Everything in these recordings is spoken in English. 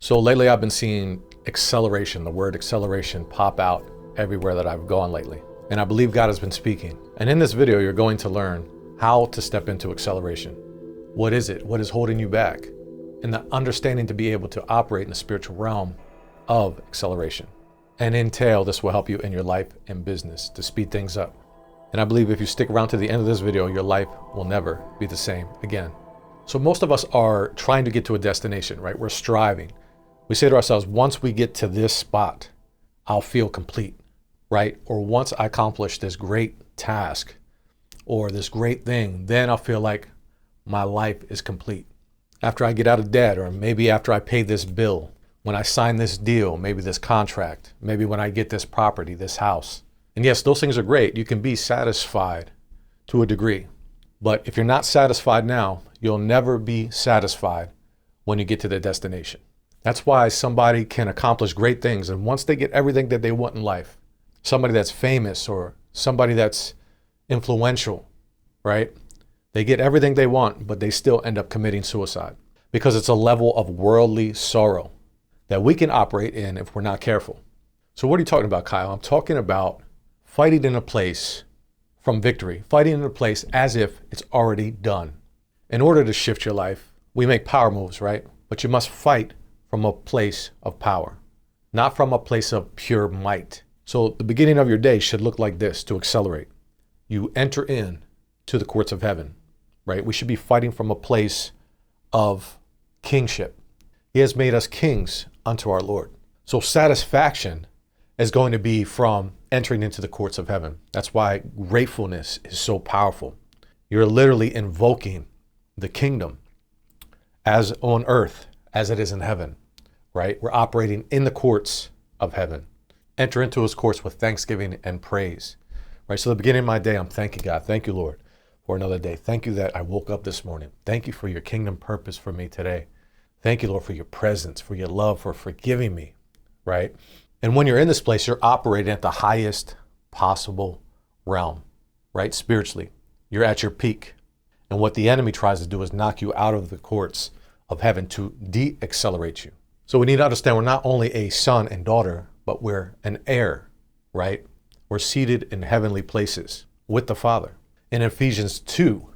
So lately I've been seeing acceleration, the word acceleration, pop out everywhere that I've gone lately. And I believe God has been speaking. And in this video, you're going to learn how to step into acceleration. What is it? What is holding you back? And the understanding to be able to operate in the spiritual realm of acceleration. And in tail, this will help you in your life and business to speed things up. And I believe if you stick around to the end of this video, your life will never be the same again. So most of us are trying to get to a destination, right? We're striving. We say to ourselves, once we get to this spot, I'll feel complete, right? Or once I accomplish this great task or this great thing, then I'll feel like my life is complete. After I get out of debt, or maybe after I pay this bill, when I sign this deal, maybe this contract, maybe when I get this property, this house. And yes, those things are great. You can be satisfied to a degree. But if you're not satisfied now, you'll never be satisfied when you get to the destination. That's why somebody can accomplish great things. And once they get everything that they want in life, somebody that's famous or somebody that's influential, right? They get everything they want, but they still end up committing suicide because it's a level of worldly sorrow that we can operate in if we're not careful. So what are you talking about, Kyle? I'm talking about fighting in a place from victory, fighting in a place as if it's already done. In order to shift your life, we make power moves, right? But you must fight from a place of power, not from a place of pure might. So the beginning of your day should look like this to accelerate. You enter in to the courts of heaven, right? We should be fighting from a place of kingship. He has made us kings unto our Lord. So satisfaction is going to be from entering into the courts of heaven. That's why gratefulness is so powerful. You're literally invoking the kingdom as on earth as it is in heaven, right? We're operating in the courts of heaven. Enter into his courts with thanksgiving and praise, right? So the beginning of my day, I'm thanking God. Thank you, Lord, for another day. Thank you that I woke up this morning. Thank you for your kingdom purpose for me today. Thank you, Lord, for your presence, for your love, for forgiving me, right? And when you're in this place, you're operating at the highest possible realm, right? Spiritually, you're at your peak. And what the enemy tries to do is knock you out of the courts of heaven to de-accelerate you. So we need to understand we're not only a son and daughter, but we're an heir, right? We're seated in heavenly places with the Father. In Ephesians 2,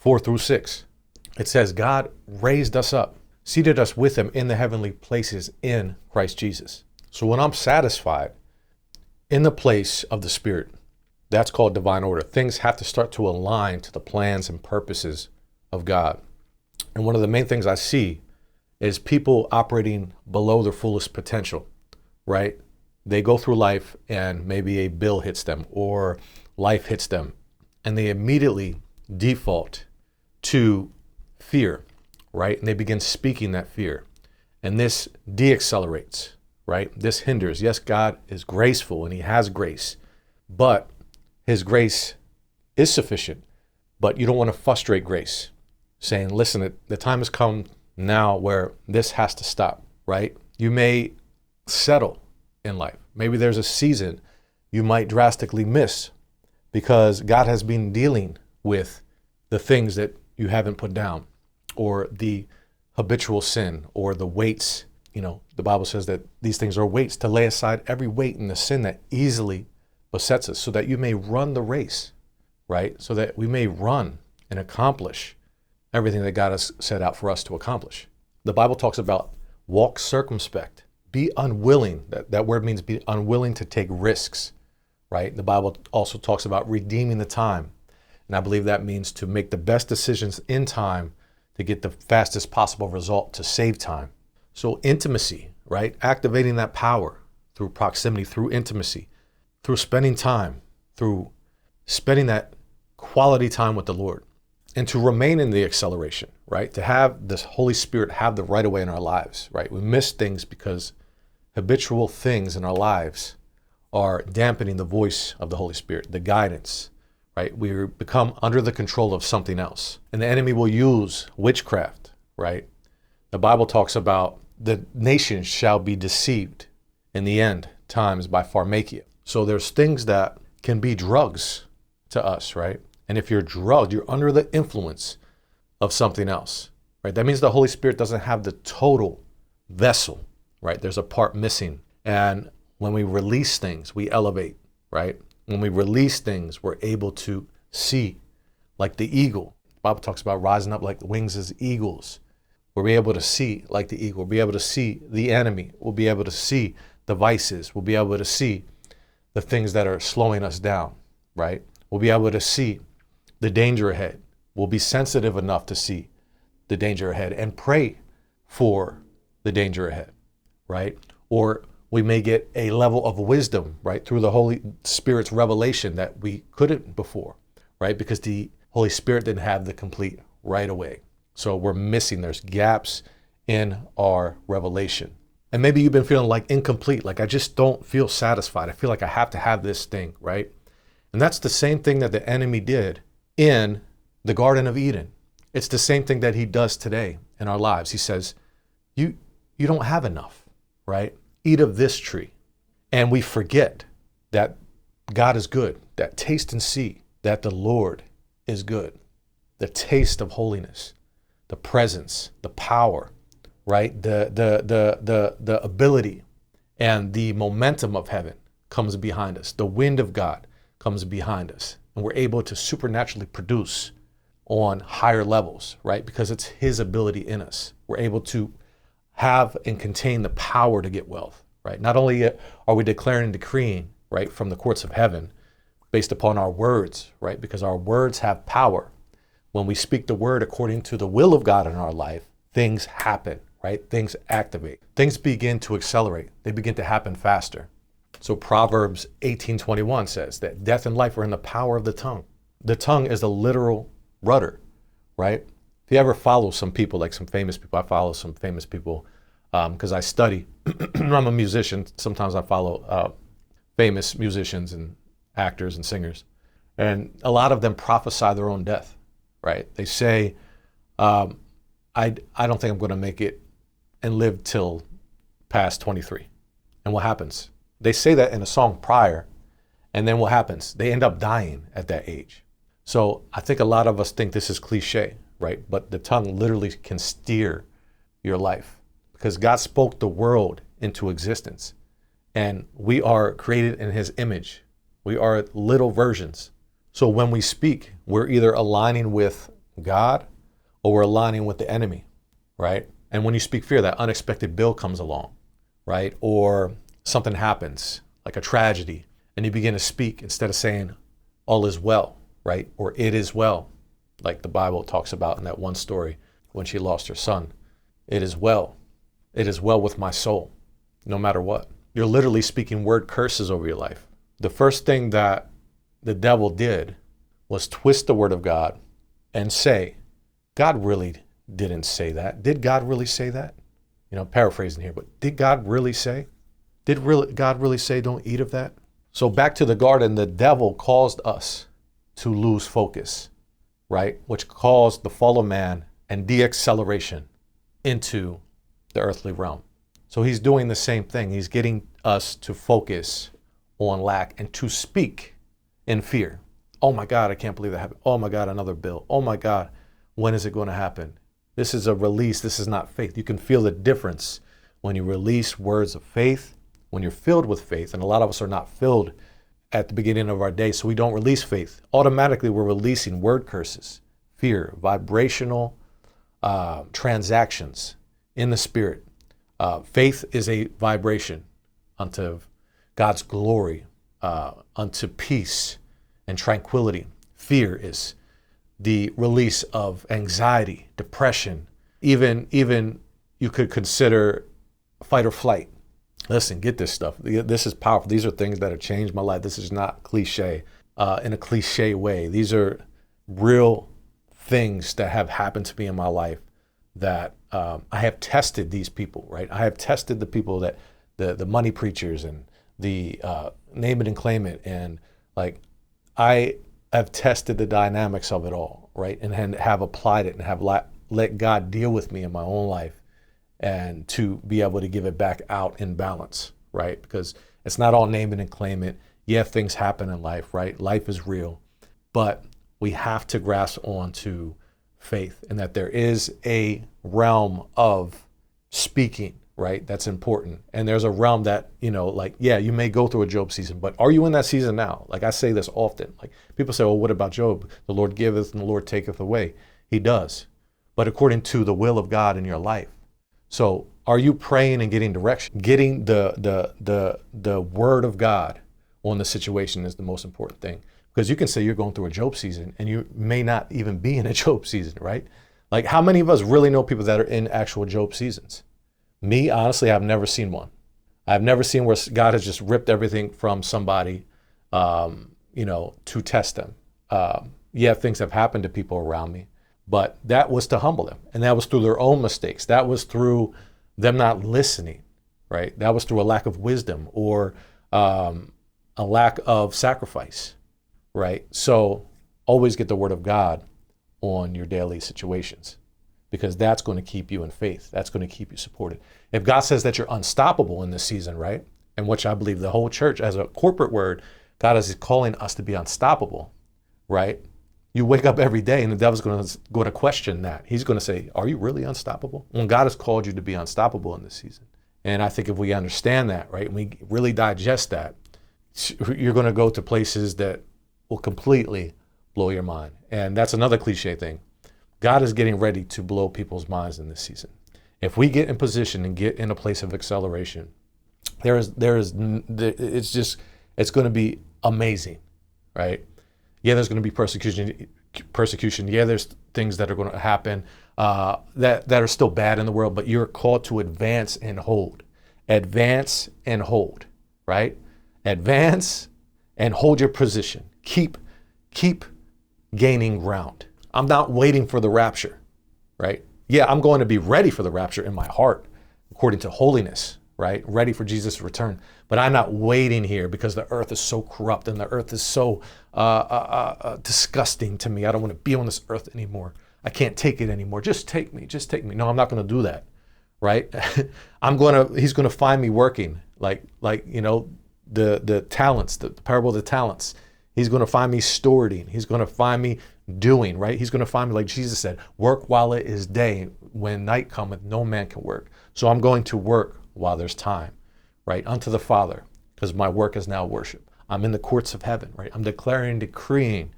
4-6, it says, God raised us up, seated us with him in the heavenly places in Christ Jesus. So when I'm satisfied in the place of the Spirit, that's called divine order. Things have to start to align to the plans and purposes of God. And one of the main things I see is people operating below their fullest potential, right? They go through life and maybe a bill hits them or life hits them, and they immediately default to fear, right? And they begin speaking that fear. And this de-accelerates, right? This hinders. Yes, God is graceful and he has grace, but his grace is sufficient. But you don't want to frustrate grace, saying, listen, the time has come now where this has to stop, right? You may settle in life. Maybe there's a season you might drastically miss because God has been dealing with the things that you haven't put down, or the habitual sin, or the weights. You know, the Bible says that these things are weights, to lay aside every weight and the sin that easily besets us, so that you may run the race, right? So that we may run and accomplish everything that God has set out for us to accomplish. The Bible talks about walk circumspect, be unwilling. That word means be unwilling to take risks, right? The Bible also talks about redeeming the time. And I believe that means to make the best decisions in time to get the fastest possible result, to save time. So intimacy, right? Activating that power through proximity, through intimacy, through spending time, through spending that quality time with the Lord. And to remain in the acceleration, right? To have this Holy Spirit have the right of way in our lives, right? We miss things because habitual things in our lives are dampening the voice of the Holy Spirit, the guidance, right? We become under the control of something else. And the enemy will use witchcraft, right? The Bible talks about the nations shall be deceived in the end times by pharmakia. So there's things that can be drugs to us, right? And if you're drugged, you're under the influence of something else, right? That means the Holy Spirit doesn't have the total vessel right? There's a part missing. And when we release things, we elevate, right? When we release things, we're able to see like the eagle. The Bible talks about rising up like the wings as eagles. We'll be able to see like the eagle. We'll be able to see the enemy. We'll be able to see the vices. We'll be able to see the things that are slowing us down, right? We'll be able to see the danger ahead. We'll be sensitive enough to see the danger ahead and pray for the danger ahead, right? Or we may get a level of wisdom, right, through the Holy Spirit's revelation that we couldn't before, right? Because the Holy Spirit didn't have the complete right away. So we're missing, there's gaps in our revelation. And maybe you've been feeling like incomplete, like I just don't feel satisfied. I feel like I have to have this thing, right? And that's the same thing that the enemy did in the Garden of Eden. It's the same thing that he does today in our lives. He says, you don't have enough, right? Eat of this tree. And we forget that God is good, that taste and see that the Lord is good. The taste of holiness, the presence, the power, right? The ability and the momentum of heaven comes behind us. The wind of God comes behind us. And we're able to supernaturally produce on higher levels, right? Because it's his ability in us. We're able to have and contain the power to get wealth, right? Not only are we declaring and decreeing, right, from the courts of heaven based upon our words, right? Because our words have power. When we speak the word according to the will of God in our life, things happen, right? Things activate. Things begin to accelerate. They begin to happen faster. So Proverbs 18:21 says that death and life are in the power of the tongue. The tongue is the literal rudder, right? If you ever follow some people, like some famous people, I follow some famous people because I study. I'm a musician. Sometimes I follow famous musicians and actors and singers. And a lot of them prophesy their own death, right? They say, I don't think I'm going to make it and live till past 23. And what happens? They say that in a song prior, and then what happens? They end up dying at that age. So I think a lot of us think this is cliche, right? But the tongue literally can steer your life because God spoke the world into existence. And we are created in his image. We are little versions. So when we speak, we're either aligning with God or we're aligning with the enemy, right? And when you speak fear, that unexpected bill comes along, right? Or something happens, like a tragedy, and you begin to speak instead of saying, all is well, right? Or it is well, like the Bible talks about in that one story when she lost her son. It is well. It is well with my soul, no matter what. You're literally speaking word curses over your life. The first thing that the devil did was twist the word of God and say, God really didn't say that. Did God really say that? You know, paraphrasing here, but did God really say? Did God really say don't eat of that? So back to the garden, the devil caused us to lose focus, right? Which caused the fall of man and de-acceleration into the earthly realm. So he's doing the same thing. He's getting us to focus on lack and to speak in fear. Oh my God, I can't believe that happened. Oh my God, another bill. Oh my God, when is it going to happen? This is a release. This is not faith. You can feel the difference when you release words of faith, when you're filled with faith. And a lot of us are not filled at the beginning of our day, so we don't release faith. Automatically, we're releasing word curses, fear, vibrational transactions in the spirit. Faith is a vibration unto God's glory, unto peace and tranquility. Fear is the release of anxiety, depression, even you could consider fight or flight. Listen, get this stuff. This is powerful. These are things that have changed my life. This is not cliche in a cliche way. These are real things that have happened to me in my life that I have tested these people, right? I have tested the people that the money preachers and the name it and claim it. And like, I have tested the dynamics of it all, right? And have applied it and have let God deal with me in my own life and to be able to give it back out in balance, right? Because it's not all name it and claim it. Yeah, things happen in life, right? Life is real, but we have to grasp onto faith and that there is a realm of speaking, right? That's important. And there's a realm that, like, yeah, you may go through a Job season, but are you in that season now? Like I say this often, like people say, well, what about Job? The Lord giveth and the Lord taketh away. He does, but according to the will of God in your life. So are you praying and getting direction? Getting the word of God on the situation is the most important thing. Because you can say you're going through a Job season and you may not even be in a Job season, right? Like how many of us really know people that are in actual Job seasons? Me, honestly, I've never seen one. I've never seen where God has just ripped everything from somebody, to test them. Yeah, things have happened to people around me, but that was to humble them. And that was through their own mistakes. That was through them not listening, right? That was through a lack of wisdom or a lack of sacrifice, right? So always get the word of God on your daily situations, because that's going to keep you in faith. That's going to keep you supported. If God says that you're unstoppable in this season, right? And which I believe the whole church as a corporate word, God is calling us to be unstoppable, right? You wake up every day and the devil's going to question that. He's going to say, are you really unstoppable? When God has called you to be unstoppable in this season. And I think if we understand that, right, and we really digest that, you're going to go to places that will completely blow your mind. And that's another cliche thing. God is getting ready to blow people's minds in this season. If we get in position and get in a place of acceleration, it's going to be amazing, right? Yeah, there's going to be persecution. Yeah, there's things that are going to happen that are still bad in the world, but you're called to advance and hold. Advance and hold, right? Advance and hold your position. Keep gaining ground. I'm not waiting for the rapture, right? Yeah, I'm going to be ready for the rapture in my heart, according to holiness, right? Ready for Jesus' return. But I'm not waiting here because the earth is so corrupt and the earth is so disgusting to me. I don't want to be on this earth anymore. I can't take it anymore. Just take me. No, I'm not going to do that, right? He's going to find me working like the talents, the parable of the talents. He's going to find me stewarding. He's going to find me doing, right? He's going to find me, like Jesus said, work while it is day. When night cometh, no man can work. So I'm going to work while there's time, right? Unto the Father, because my work is now worship. I'm in the courts of heaven, right? I'm declaring and decreeing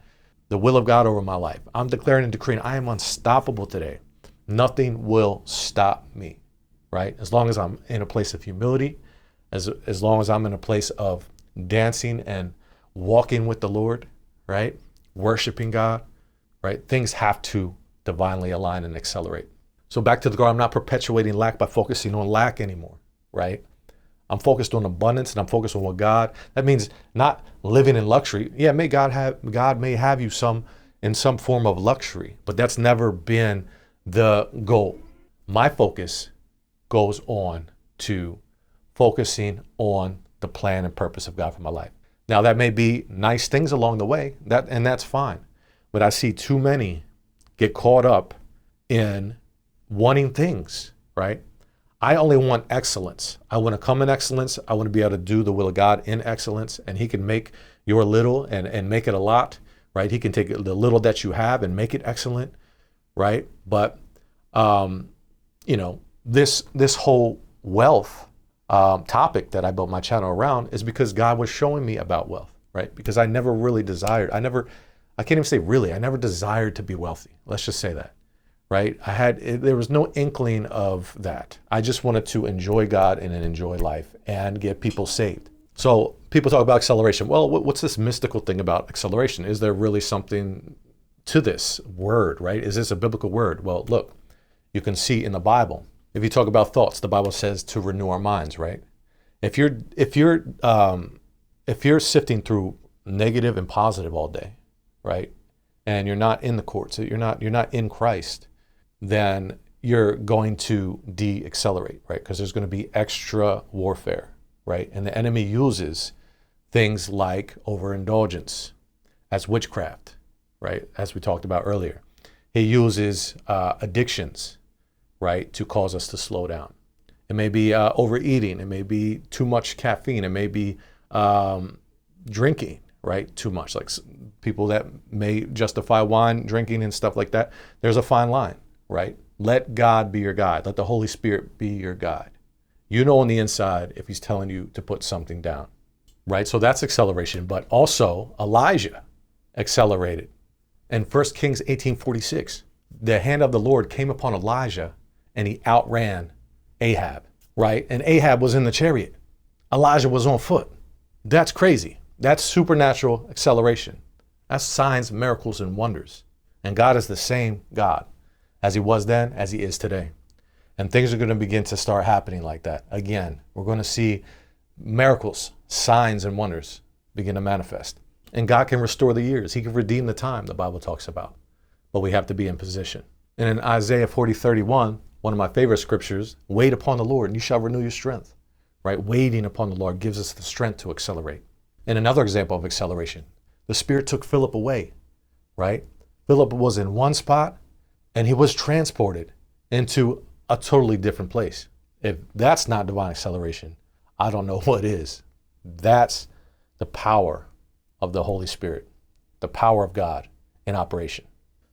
the will of God over my life. I'm declaring and decreeing I am unstoppable today. Nothing will stop me, right? As long as I'm in a place of humility, as long as I'm in a place of dancing and walking with the Lord, right? Worshiping God, right? Things have to divinely align and accelerate. So back to the goal, I'm not perpetuating lack by focusing on lack anymore, right? I'm focused on abundance and I'm focused on what God, that means not living in luxury. Yeah, God may have you in some form of luxury, but that's never been the goal. My focus goes on to focusing on the plan and purpose of God for my life. Now that may be nice things along the way, and that's fine. But I see too many get caught up in wanting things, right? I only want excellence. I want to come in excellence. I want to be able to do the will of God in excellence, and He can make your little and make it a lot, right? He can take the little that you have and make it excellent, right? But this whole wealth topic that I built my channel around is because God was showing me about wealth, right? Because I never really desired, I can't even say really, I never desired to be wealthy. Let's just say that, right? There was no inkling of that. I just wanted to enjoy God and enjoy life and get people saved. So people talk about acceleration. Well, what's this mystical thing about acceleration? Is there really something to this word, right? Is this a biblical word? Well, look, you can see in the Bible. If you talk about thoughts, the Bible says to renew our minds, right? If you're sifting through negative and positive all day, right, and you're not in the courts, you're not in Christ, then you're going to de-accelerate, right? Because there's going to be extra warfare, right? And the enemy uses things like overindulgence as witchcraft, right? As we talked about earlier. He uses addictions, right, to cause us to slow down. It may be overeating. It may be too much caffeine. It may be drinking, right, too much. Like people that may justify wine drinking and stuff like that. There's a fine line, right? Let God be your guide. Let the Holy Spirit be your guide. You know on the inside if he's telling you to put something down, right? So that's acceleration. But also Elijah accelerated. In 1 Kings 18:46, the hand of the Lord came upon Elijah and he outran Ahab, right? And Ahab was in the chariot. Elijah was on foot. That's crazy. That's supernatural acceleration. That's signs, miracles, and wonders. And God is the same God as he was then, as he is today. And things are going to begin to start happening like that. Again, we're going to see miracles, signs, and wonders begin to manifest. And God can restore the years. He can redeem the time, the Bible talks about. But we have to be in position. And in Isaiah 40:31, one of my favorite scriptures, wait upon the Lord and you shall renew your strength, right? Waiting upon the Lord gives us the strength to accelerate. And another example of acceleration, the Spirit took Philip away, right? Philip was in one spot and he was transported into a totally different place. If that's not divine acceleration, I don't know what is. That's the power of the Holy Spirit, the power of God in operation.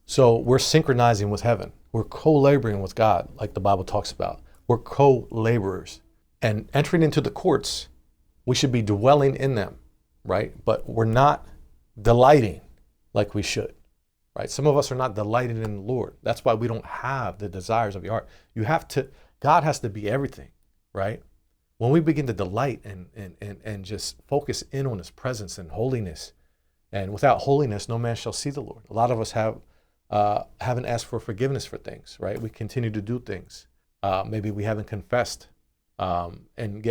So we're synchronizing with heaven. We're co-laboring with God, like the Bible talks about. We're co-laborers. And entering into the courts, we should be dwelling in them, right? But we're not delighting like we should, right? Some of us are not delighting in the Lord. That's why we don't have the desires of your heart. You have to, God has to be everything, right? When we begin to delight and just focus in on his presence and holiness, and without holiness, no man shall see the Lord. A lot of us haven't asked for forgiveness for things, right? We continue to do things. Maybe we haven't confessed haven't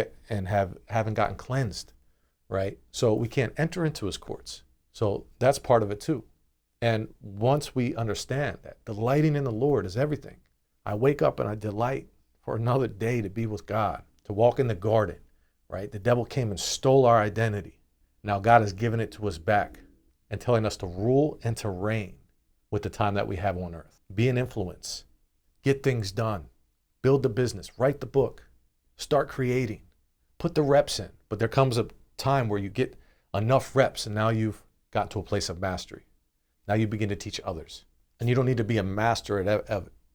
gotten cleansed, right? So we can't enter into his courts. So that's part of it too. And once we understand that delighting in the Lord is everything, I wake up and I delight for another day to be with God, to walk in the garden, right? The devil came and stole our identity. Now God has given it to us back and telling us to rule and to reign with the time that we have on earth. Be an influence, get things done, build the business, write the book, start creating, put the reps in. But there comes a time where you get enough reps and now you've gotten to a place of mastery. Now you begin to teach others. And you don't need to be a master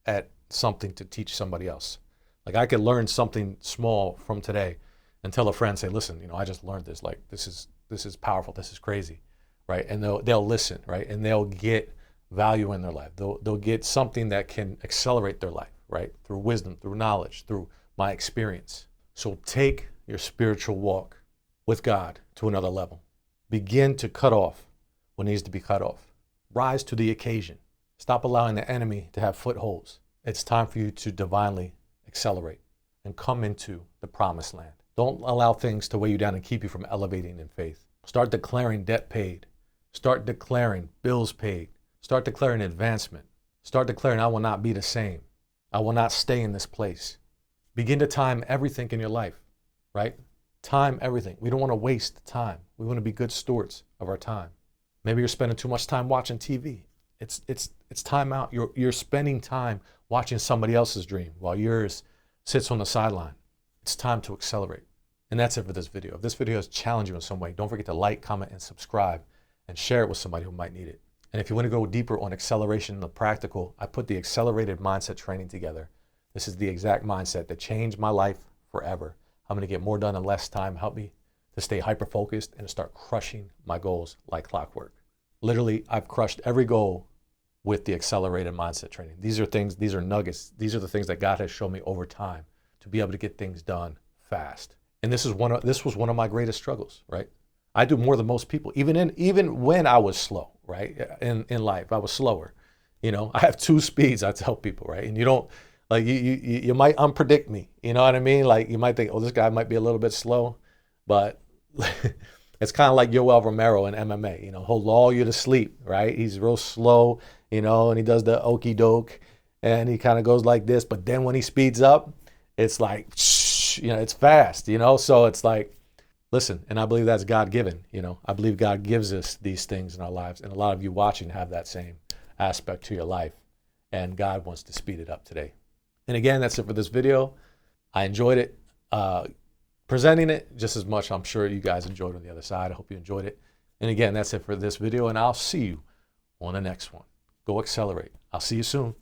at something to teach somebody else. Like I could learn something small from today and tell a friend, say, listen, I just learned this. Like this is powerful. This is crazy, right? And they'll listen, right? And they'll get value in their life. They'll get something that can accelerate their life, right? Through wisdom, through knowledge, through my experience. So take your spiritual walk with God to another level. Begin to cut off what needs to be cut off. Rise to the occasion. Stop allowing the enemy to have footholds. It's time for you to divinely accelerate and come into the promised land. Don't allow things to weigh you down and keep you from elevating in faith. Start declaring debt paid. Start declaring bills paid. Start declaring advancement. Start declaring, I will not be the same. I will not stay in this place. Begin to time everything in your life, right? Time everything. We don't want to waste time. We want to be good stewards of our time. Maybe you're spending too much time watching TV. It's time out. You're spending time watching somebody else's dream while yours sits on the sideline. It's time to accelerate. And that's it for this video. If this video has challenged you in some way, don't forget to like, comment, and subscribe, and share it with somebody who might need it. And if you want to go deeper on acceleration and the practical, I put the accelerated mindset training together. This is the exact mindset that changed my life forever. I'm going to get more done in less time. Help me to stay hyper-focused and to start crushing my goals like clockwork. Literally, I've crushed every goal with the accelerated mindset training. These are nuggets. These are the things that God has shown me over time to be able to get things done fast. And this was one of my greatest struggles, right? I do more than most people, even when I was slow, right? In life, I was slower. I have two speeds, I tell people, right? And you don't, like, you might unpredict me, you know what I mean? Like, you might think, oh, this guy might be a little bit slow, but it's kind of like Yoel Romero in MMA, he'll lull you to sleep, right? He's real slow, and he does the okey doke, and he kind of goes like this, but then when he speeds up, it's like, it's fast, so it's like, listen, and I believe that's God-given, I believe God gives us these things in our lives, and a lot of you watching have that same aspect to your life, and God wants to speed it up today. And again, that's it for this video. I enjoyed it, presenting it just as much. I'm sure you guys enjoyed it on the other side. I hope you enjoyed it. And again, that's it for this video, and I'll see you on the next one. Go accelerate. I'll see you soon.